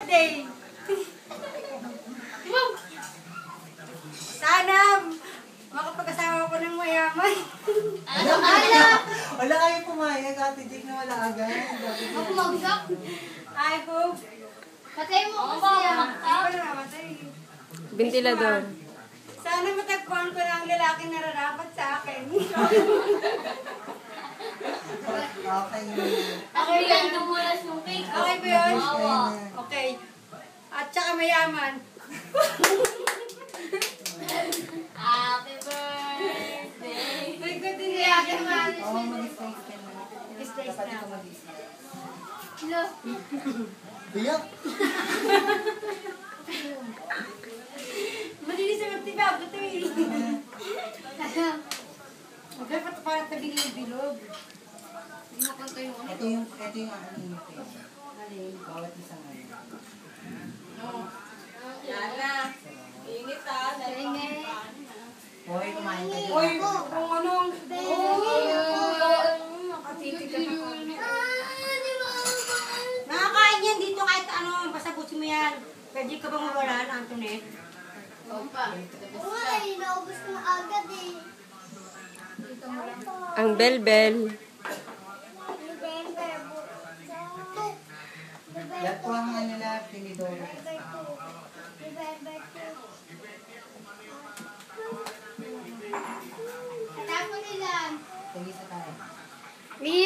birthday. Sana makapag-asawa ko ng mayaman. Wala kayo pumayag, Ate Jake, na wala agad. Ako mag-usap. I hope. Patay mo kasi yan. Ako na namatay. Ventilador. Sana matagpuan ko ng lalaki na rarapat sa akin. Okay yun. Okay lang dumulas yung cake. Okay ba yun? Awa. Okay. At saka mayaman. Happy birthday. May good din niya. Oo, mag-slice ka na. Slice Dapat na. ito mag-slice. Hello. Biyak! Malinis sa magtibag. Ito eh. Dapat parang tabing yung bilog. Hindi mo kanta yung ano. Ito yung ano yung face. Alin? Bawat isang ano. Yana. Init ah. Ingay. Hoy, kumain ka Uy, dyan. kung anong... Nakakain yan dito kahit ano, basta busin mo yan. Pwede ka bang mawala na, Antoinette? Opa. Uy, naubos ko na agad eh. Ang bell-bell. November. Yan po ang ano nila, pinidoro. November 2. Tapos nila. Sige sa tayo. Iya.